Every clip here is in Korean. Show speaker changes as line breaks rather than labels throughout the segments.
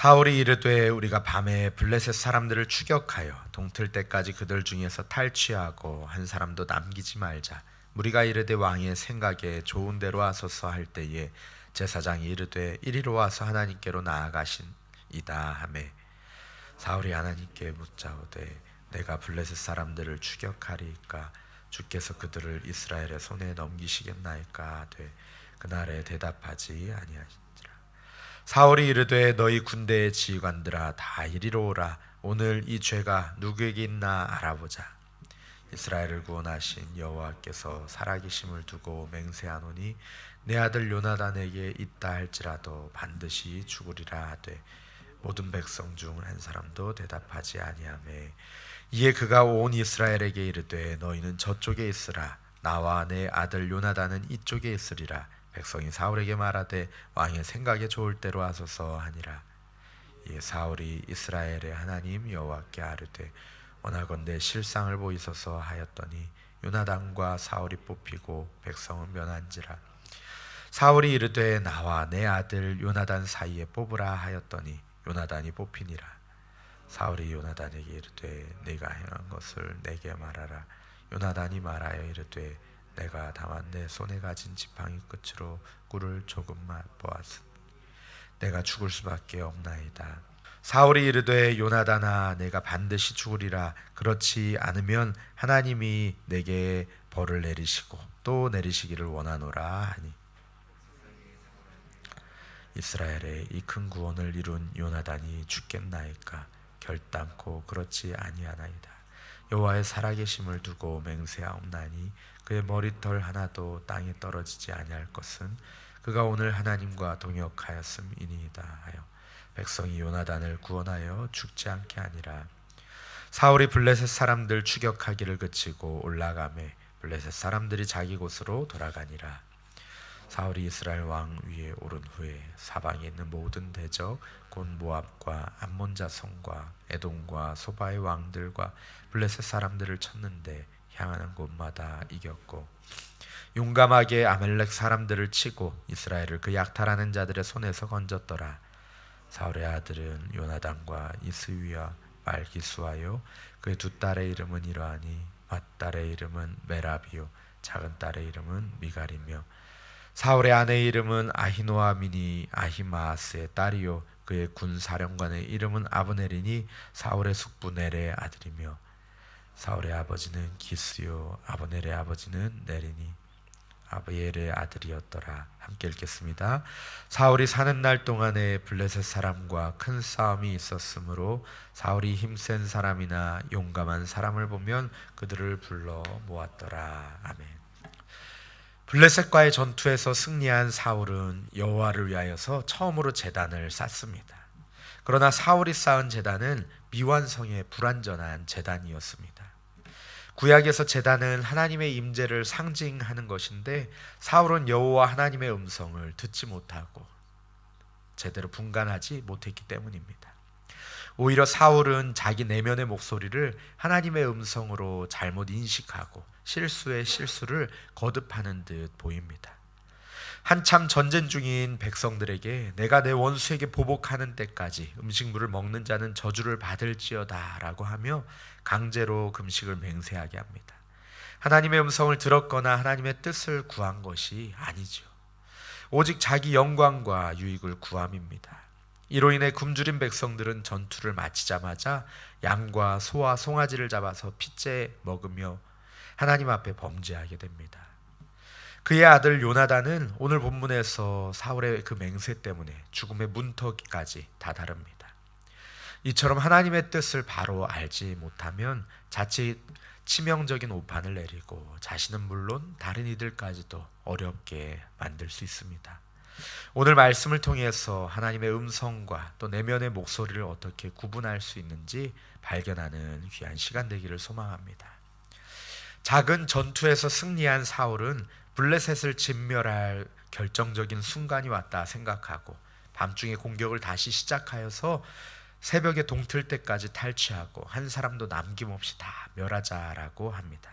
사울이 이르되 우리가 밤에 블레셋 사람들을 추격하여 동틀 때까지 그들 중에서 탈취하고 한 사람도 남기지 말자. 무리가 이르되 왕의 생각에 좋은 대로 하소서 할 때에 제사장이 이르되 이리로 와서 하나님께로 나아가신이다 하매 사울이 하나님께 묻자오되 내가 블레셋 사람들을 추격하리이까 주께서 그들을 이스라엘의 손에 넘기시겠나이까 하되 그날에 대답하지 아니하시니라. 사울이 이르되 너희 군대의 지휘관들아 다 이리로 오라. 오늘 이 죄가 누구에게 있나 알아보자. 이스라엘을 구원하신 여호와께서 살아계심을 두고 맹세하노니 내 아들 요나단에게 있다 할지라도 반드시 죽으리라 하되 모든 백성 중 한 사람도 대답하지 아니하매 이에 그가 온 이스라엘에게 이르되 너희는 저쪽에 있으라. 나와 내 아들 요나단은 이쪽에 있으리라. 백성이 사울에게 말하되 왕의 생각에 좋을 대로 하소서 하니라. 이에 사울이 이스라엘의 하나님 여호와께 아뢰되 원하건대 실상을 보이소서 하였더니 요나단과 사울이 뽑히고 백성은 면한지라. 사울이 이르되 나와 내 아들 요나단 사이에 뽑으라 하였더니 요나단이 뽑히니라. 사울이 요나단에게 이르되 네가 행한 것을 내게 말하라. 요나단이 말하여 이르되 내가 다만 내 손에 가진 지팡이 끝으로 꿀을 조금 맛보았으니 내가 죽을 수밖에 없나이다. 사울이 이르되 요나단아 내가 반드시 죽으리라. 그렇지 않으면 하나님이 내게 벌을 내리시고 또 내리시기를 원하노라 하니 이스라엘의 이 큰 구원을 이룬 요나단이 죽겠나이까 결단코 그렇지 아니하나이다. 여호와의 살아계심을 두고 맹세하옵나니 그의 머리털 하나도 땅에 떨어지지 아니할 것은 그가 오늘 하나님과 동역하였음이니이다 하여 백성이 요나단을 구원하여 죽지 않게 하니라. 사울이 블레셋 사람들 추격하기를 그치고 올라가매 블레셋 사람들이 자기 곳으로 돌아가니라. 사울이 이스라엘 왕 위에 오른 후에 사방에 있는 모든 대적 곧 모압과 암몬 자손과 에돔과 소바의 왕들과 블레셋 사람들을 쳤는데 향하는 곳마다 이겼고 용감하게 아멜렉 사람들을 치고 이스라엘을 그 약탈하는 자들의 손에서 건졌더라. 사울의 아들은 요나단과 이스위와 말기수하여 그의 두 딸의 이름은 이러하니 맏딸의 이름은 메라비요 작은 딸의 이름은 미갈이며 사울의 아내의 이름은 아히노아민이 아히마아스의 딸이요 그의 군 사령관의 이름은 아브넬이니 사울의 숙부 넬의 아들이며 사울의 아버지는 기스요 아브넬의 아버지는 넬이니 아비엘의 아들이었더라. 함께 읽겠습니다. 사울이 사는 날 동안에 블레셋 사람과 큰 싸움이 있었으므로 사울이 힘센 사람이나 용감한 사람을 보면 그들을 불러 모았더라. 아멘. 블레셋과의 전투에서 승리한 사울은 여호와를 위하여서 처음으로 제단을 쌓습니다. 그러나 사울이 쌓은 제단은 미완성의 불완전한 제단이었습니다. 구약에서 제단은 하나님의 임재를 상징하는 것인데 사울은 여호와 하나님의 음성을 듣지 못하고 제대로 분간하지 못했기 때문입니다. 오히려 사울은 자기 내면의 목소리를 하나님의 음성으로 잘못 인식하고 실수의 실수를 거듭하는 듯 보입니다. 한참 전쟁 중인 백성들에게 내가 내 원수에게 보복하는 때까지 음식물을 먹는 자는 저주를 받을지어다 라고 하며 강제로 금식을 맹세하게 합니다. 하나님의 음성을 들었거나 하나님의 뜻을 구한 것이 아니죠. 오직 자기 영광과 유익을 구함입니다. 이로 인해 굶주린 백성들은 전투를 마치자마자 양과 소와 송아지를 잡아서 핏째 먹으며 하나님 앞에 범죄하게 됩니다. 그의 아들 요나단은 오늘 본문에서 사울의 그 맹세 때문에 죽음의 문턱까지 다다릅니다. 이처럼 하나님의 뜻을 바로 알지 못하면 자칫 치명적인 오판을 내리고 자신은 물론 다른 이들까지도 어렵게 만들 수 있습니다. 오늘 말씀을 통해서 하나님의 음성과 또 내면의 목소리를 어떻게 구분할 수 있는지 발견하는 귀한 시간 되기를 소망합니다. 작은 전투에서 승리한 사울은 블레셋을 진멸할 결정적인 순간이 왔다 생각하고 밤중에 공격을 다시 시작하여서 새벽에 동틀 때까지 탈취하고 한 사람도 남김없이 다 멸하자라고 합니다.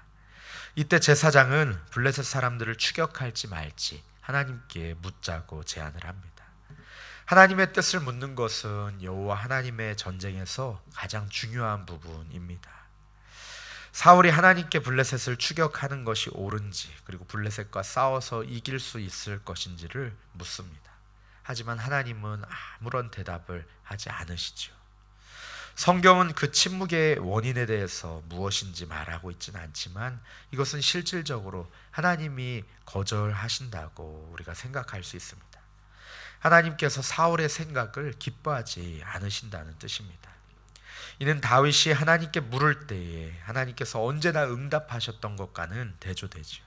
이때 제사장은 블레셋 사람들을 추격할지 말지 하나님께 묻자고 제안을 합니다. 하나님의 뜻을 묻는 것은 여호와 하나님의 전쟁에서 가장 중요한 부분입니다. 사울이 하나님께 블레셋을 추격하는 것이 옳은지, 그리고 블레셋과 싸워서 이길 수 있을 것인지를 묻습니다. 하지만 하나님은 아무런 대답을 하지 않으시죠. 성경은 그 침묵의 원인에 대해서 무엇인지 말하고 있지는 않지만 이것은 실질적으로 하나님이 거절하신다고 우리가 생각할 수 있습니다. 하나님께서 사울의 생각을 기뻐하지 않으신다는 뜻입니다. 이는 다윗이 하나님께 물을 때에 하나님께서 언제나 응답하셨던 것과는 대조되죠.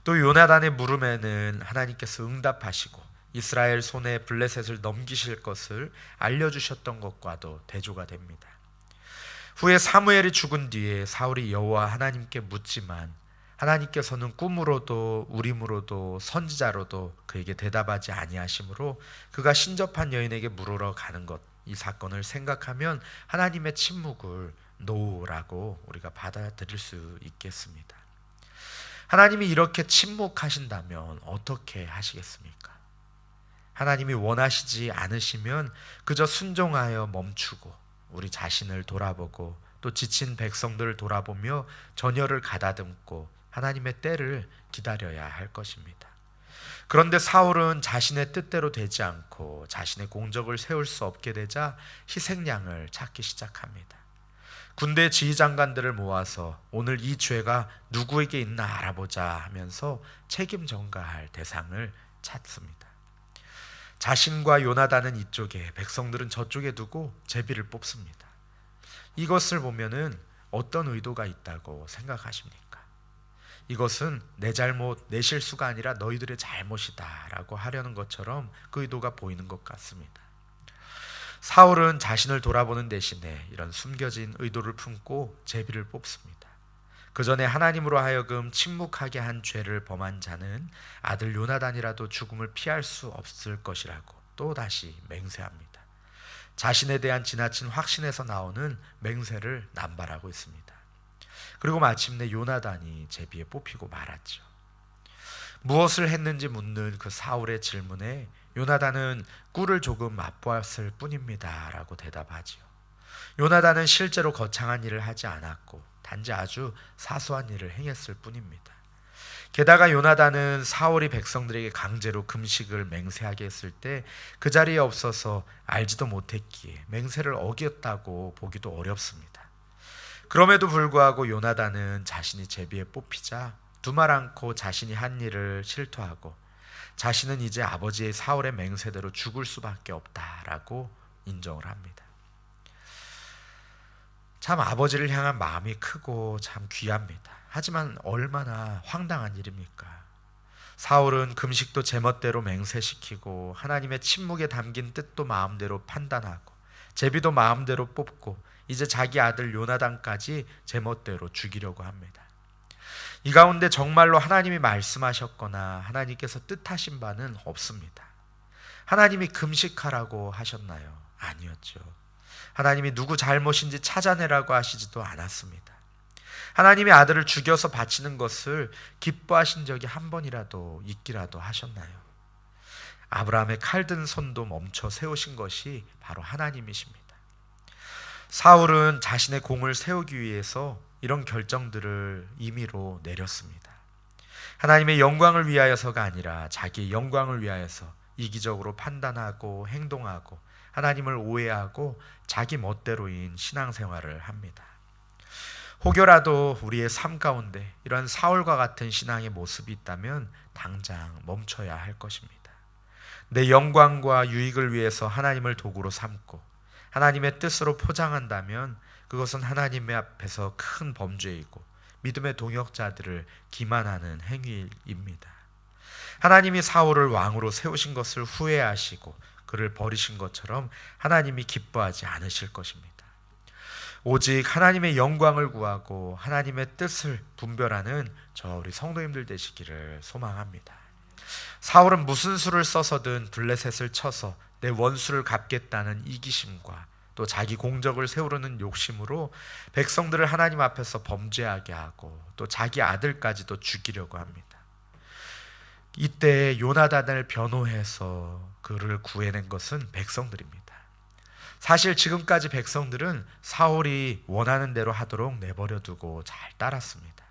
또 요나단의 물음에는 하나님께서 응답하시고 이스라엘 손에 블레셋을 넘기실 것을 알려주셨던 것과도 대조가 됩니다. 후에 사무엘이 죽은 뒤에 사울이 여호와 하나님께 묻지만 하나님께서는 꿈으로도 우림으로도 선지자로도 그에게 대답하지 아니하시므로 그가 신접한 여인에게 물으러 가는 것, 이 사건을 생각하면 하나님의 침묵을 노라고 우리가 받아들일 수 있겠습니다. 하나님이 이렇게 침묵하신다면 어떻게 하시겠습니까? 하나님이 원하시지 않으시면 그저 순종하여 멈추고 우리 자신을 돌아보고 또 지친 백성들을 돌아보며 전열을 가다듬고 하나님의 때를 기다려야 할 것입니다. 그런데 사울은 자신의 뜻대로 되지 않고 자신의 공적을 세울 수 없게 되자 희생양을 찾기 시작합니다. 군대 지휘장관들을 모아서 오늘 이 죄가 누구에게 있나 알아보자 하면서 책임 전가할 대상을 찾습니다. 자신과 요나단은 이쪽에, 백성들은 저쪽에 두고 제비를 뽑습니다. 이것을 보면은 어떤 의도가 있다고 생각하십니까? 이것은 내 잘못, 내 실수가 아니라 너희들의 잘못이다 라고 하려는 것처럼 그 의도가 보이는 것 같습니다. 사울은 자신을 돌아보는 대신에 이런 숨겨진 의도를 품고 제비를 뽑습니다. 그 전에 하나님으로 하여금 침묵하게 한 죄를 범한 자는 아들 요나단이라도 죽음을 피할 수 없을 것이라고 또 다시 맹세합니다. 자신에 대한 지나친 확신에서 나오는 맹세를 남발하고 있습니다. 그리고 마침내 요나단이 제비에 뽑히고 말았죠. 무엇을 했는지 묻는 그 사울의 질문에 요나단은 꿀을 조금 맛보았을 뿐입니다 라고 대답하지요. 요나단은 실제로 거창한 일을 하지 않았고 단지 아주 사소한 일을 행했을 뿐입니다. 게다가 요나단은 사울이 백성들에게 강제로 금식을 맹세하게 했을 때 그 자리에 없어서 알지도 못했기에 맹세를 어겼다고 보기도 어렵습니다. 그럼에도 불구하고 요나단은 자신이 제비에 뽑히자 두말 않고 자신이 한 일을 실토하고 자신은 이제 아버지의 사울의 맹세대로 죽을 수밖에 없다라고 인정을 합니다. 참 아버지를 향한 마음이 크고 참 귀합니다. 하지만 얼마나 황당한 일입니까? 사울은 금식도 제멋대로 맹세시키고 하나님의 침묵에 담긴 뜻도 마음대로 판단하고 제비도 마음대로 뽑고 이제 자기 아들 요나단까지 제멋대로 죽이려고 합니다. 이 가운데 정말로 하나님이 말씀하셨거나 하나님께서 뜻하신 바는 없습니다. 하나님이 금식하라고 하셨나요? 아니었죠. 하나님이 누구 잘못인지 찾아내라고 하시지도 않았습니다. 하나님이 아들을 죽여서 바치는 것을 기뻐하신 적이 한 번이라도 있기라도 하셨나요? 아브라함의 칼든 손도 멈춰 세우신 것이 바로 하나님이십니다. 사울은 자신의 공을 세우기 위해서 이런 결정들을 임의로 내렸습니다. 하나님의 영광을 위하여서가 아니라 자기의 영광을 위하여서 이기적으로 판단하고 행동하고 하나님을 오해하고 자기 멋대로인 신앙생활을 합니다. 혹여라도 우리의 삶 가운데 이런 사울과 같은 신앙의 모습이 있다면 당장 멈춰야 할 것입니다. 내 영광과 유익을 위해서 하나님을 도구로 삼고 하나님의 뜻으로 포장한다면 그것은 하나님의 앞에서 큰 범죄이고 믿음의 동역자들을 기만하는 행위입니다. 하나님이 사울을 왕으로 세우신 것을 후회하시고 그를 버리신 것처럼 하나님이 기뻐하지 않으실 것입니다. 오직 하나님의 영광을 구하고 하나님의 뜻을 분별하는 우리 성도님들 되시기를 소망합니다. 사울은 무슨 수를 써서든 블레셋을 쳐서 내 원수를 갚겠다는 이기심과 또 자기 공적을 세우려는 욕심으로 백성들을 하나님 앞에서 범죄하게 하고 또 자기 아들까지도 죽이려고 합니다. 이때 요나단을 변호해서 그를 구해낸 것은 백성들입니다. 사실 지금까지 백성들은 사울이 원하는 대로 하도록 내버려 두고 잘 따랐습니다.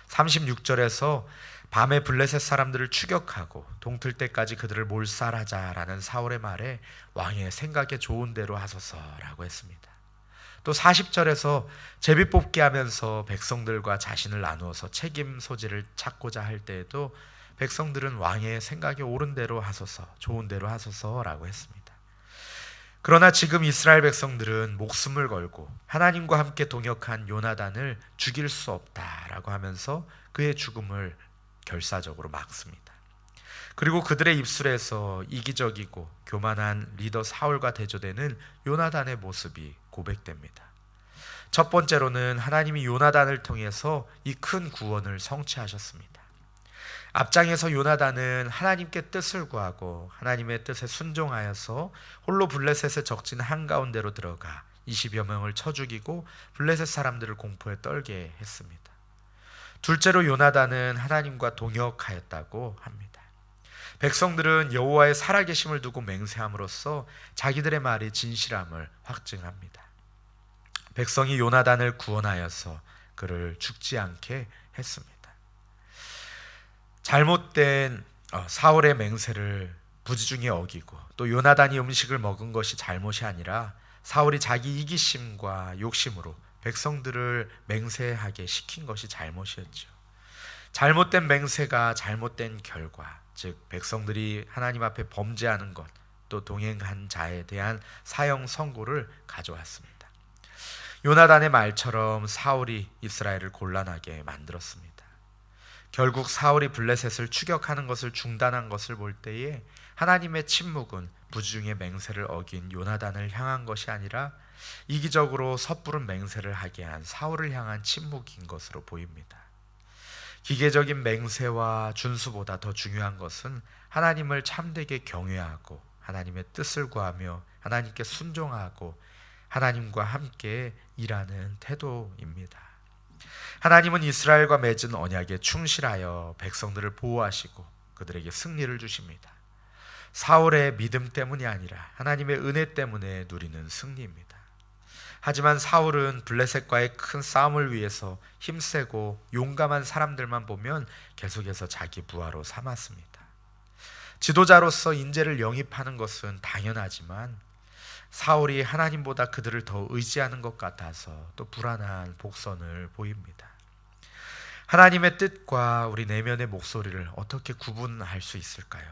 36절에서 밤에 블레셋 사람들을 추격하고 동틀 때까지 그들을 몰살하자라는 사울의 말에 왕의 생각에 좋은 대로 하소서라고 했습니다. 또 40절에서 제비뽑기 하면서 백성들과 자신을 나누어서 책임 소지를 찾고자 할 때에도 백성들은 왕의 생각에 옳은 대로 하소서, 좋은 대로 하소서라고 했습니다. 그러나 지금 이스라엘 백성들은 목숨을 걸고 하나님과 함께 동역한 요나단을 죽일 수 없다라고 하면서 그의 죽음을 결사적으로 막습니다. 그리고 그들의 입술에서 이기적이고 교만한 리더 사울과 대조되는 요나단의 모습이 고백됩니다. 첫 번째로는 하나님이 요나단을 통해서 이 큰 구원을 성취하셨습니다. 앞장에서 요나단은 하나님께 뜻을 구하고 하나님의 뜻에 순종하여서 홀로 블레셋의 적진 한가운데로 들어가 20여 명을 쳐 죽이고 블레셋 사람들을 공포에 떨게 했습니다. 둘째로 요나단은 하나님과 동역하였다고 합니다. 백성들은 여호와의 살아계심을 두고 맹세함으로써 자기들의 말이 진실함을 확증합니다. 백성이 요나단을 구원하여서 그를 죽지 않게 했습니다. 잘못된 사울의 맹세를 부지중에 어기고 또 요나단이 음식을 먹은 것이 잘못이 아니라 사울이 자기 이기심과 욕심으로 백성들을 맹세하게 시킨 것이 잘못이었죠. 잘못된 맹세가 잘못된 결과, 즉 백성들이 하나님 앞에 범죄하는 것, 또 동행한 자에 대한 사형 선고를 가져왔습니다. 요나단의 말처럼 사울이 이스라엘을 곤란하게 만들었습니다. 결국 사울이 블레셋을 추격하는 것을 중단한 것을 볼 때에 하나님의 침묵은 부지중의 맹세를 어긴 요나단을 향한 것이 아니라 이기적으로 섣부른 맹세를 하게 한 사울을 향한 침묵인 것으로 보입니다. 기계적인 맹세와 준수보다 더 중요한 것은 하나님을 참되게 경외하고 하나님의 뜻을 구하며 하나님께 순종하고 하나님과 함께 일하는 태도입니다. 하나님은 이스라엘과 맺은 언약에 충실하여 백성들을 보호하시고 그들에게 승리를 주십니다. 사울의 믿음 때문이 아니라 하나님의 은혜 때문에 누리는 승리입니다. 하지만 사울은 블레셋과의 큰 싸움을 위해서 힘세고 용감한 사람들만 보면 계속해서 자기 부하로 삼았습니다. 지도자로서 인재를 영입하는 것은 당연하지만 사울이 하나님보다 그들을 더 의지하는 것 같아서 또 불안한 복선을 보입니다. 하나님의 뜻과 우리 내면의 목소리를 어떻게 구분할 수 있을까요?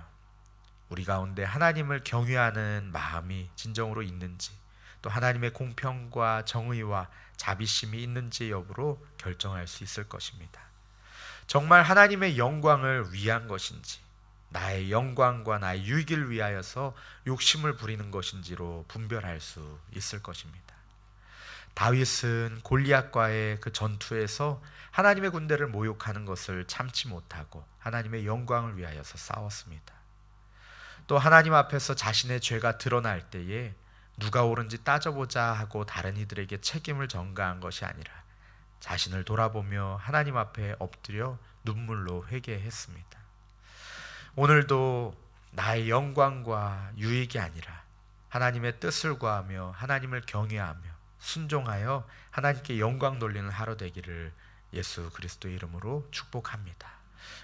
우리 가운데 하나님을 경외하는 마음이 진정으로 있는지, 또 하나님의 공평과 정의와 자비심이 있는지 여부로 결정할 수 있을 것입니다. 정말 하나님의 영광을 위한 것인지, 나의 영광과 나의 유익을 위하여서 욕심을 부리는 것인지로 분별할 수 있을 것입니다. 다윗은 골리앗과의 그 전투에서 하나님의 군대를 모욕하는 것을 참지 못하고 하나님의 영광을 위하여서 싸웠습니다. 또 하나님 앞에서 자신의 죄가 드러날 때에 누가 옳은지 따져보자 하고 다른 이들에게 책임을 전가한 것이 아니라 자신을 돌아보며 하나님 앞에 엎드려 눈물로 회개했습니다. 오늘도 나의 영광과 유익이 아니라 하나님의 뜻을 구하며 하나님을 경외하며 순종하여 하나님께 영광 돌리는 하루 되기를 예수 그리스도의 이름으로 축복합니다.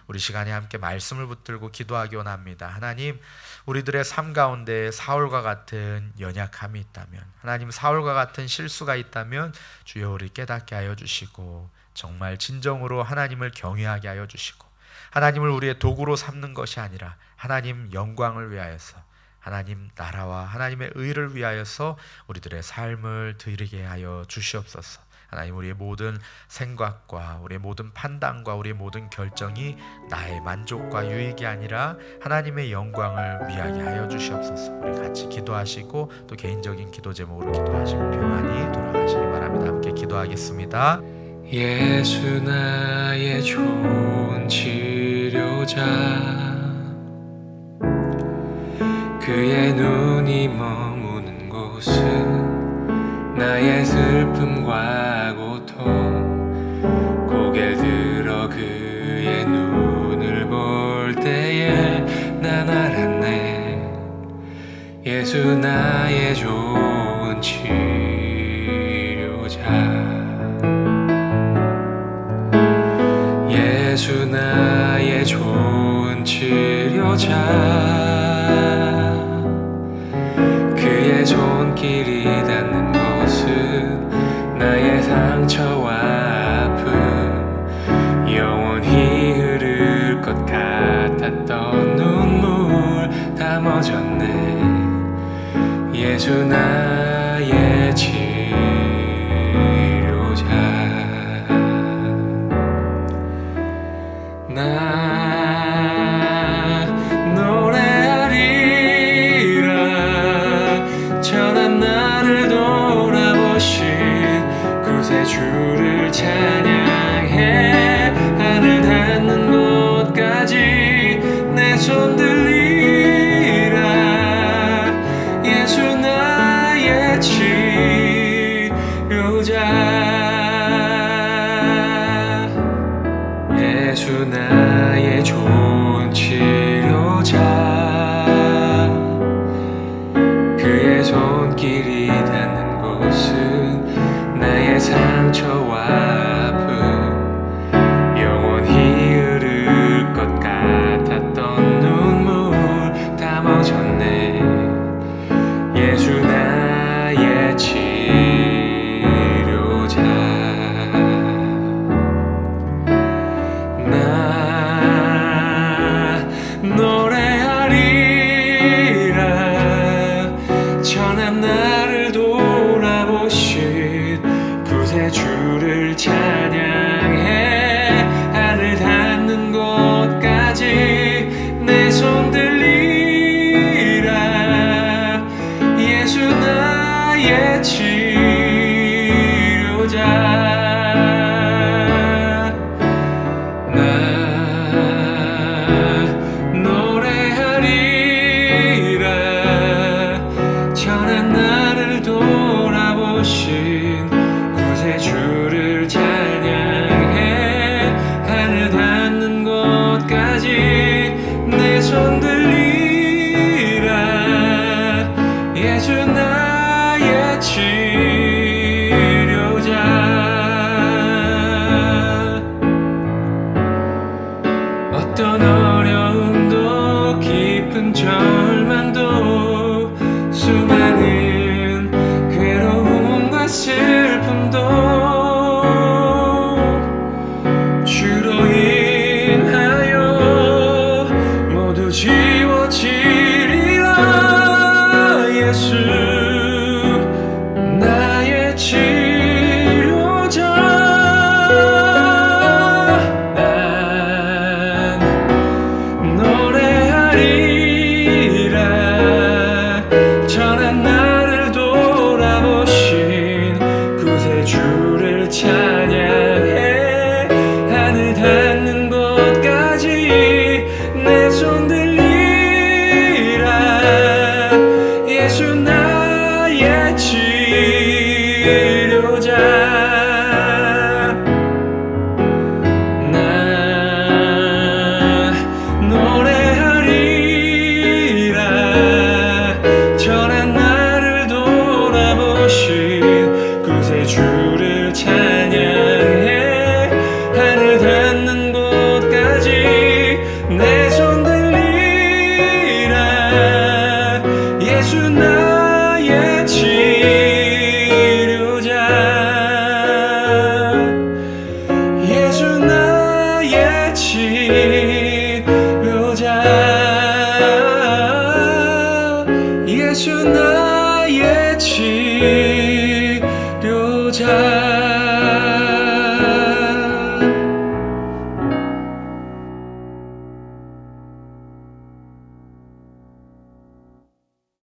우리 시간에 함께 말씀을 붙들고 기도하기 원합니다. 하나님, 우리들의 삶 가운데 사울과 같은 연약함이 있다면, 하나님 사울과 같은 실수가 있다면 주여 우리 깨닫게 하여 주시고 정말 진정으로 하나님을 경외하게 하여 주시고 하나님을 우리의 도구로 삼는 것이 아니라 하나님 영광을 위하여서 하나님 나라와 하나님의 의를 위하여서 우리들의 삶을 드리게 하여 주시옵소서. 하나님, 우리의 모든 생각과 우리의 모든 판단과 우리의 모든 결정이 나의 만족과 유익이 아니라 하나님의 영광을 위하게 하여 주시옵소서. 우리 같이 기도하시고 또 개인적인 기도 제목으로 기도하시고 평안히 돌아가시기 바랍니다. 함께 기도하겠습니다.
예수 나의 좋은 치료자, 그의 눈이 머무는 곳은 나의 슬픔과 고통, 고개를 들어 그의 눈을 볼 때에 예수 나의 좋은 치료자, 예수 나의 좋은 치료자, 그의 손길이 닿는 곳은 나의 상처와 아픔, 영원히 흐를 것 같았던 눈물 다 멎었네. 예수 나의 치료자. 나 노래하리라 전한 나를 돌아보신 구세주를 찬양해. 하늘 닿는 곳까지 내 손 들리라. 예수 나의 치료자, 예수 나의 좋은 치료자, 그의 손길이 닿는 곳은 나의 상처와 아픔, 영원히 흐를 것 같았던 눈물 다 멎었네. 예수 나의 치료자. 나 노래하리라 전한 나를 돌아보신 구세주를 찬양해. 하늘 닿는 곳까지 내 손 들리라. 예수 나의 치료자. 나 노래하리라 전한 나를 돌아보신 구세주를 찬양해. 하늘 닿는 곳까지 내 손 들리라. 예수 나의 치료자. 어떤 어려움도 깊은 절망도 수많은 괴로움과 슬픔도 주로 인하여 모두 지워지리라. 예수 나의 치료자. 난 노래하리라 전한 나를 돌아보신 구세주를 찬양해. 하늘 닿는 곳까지 내 손 들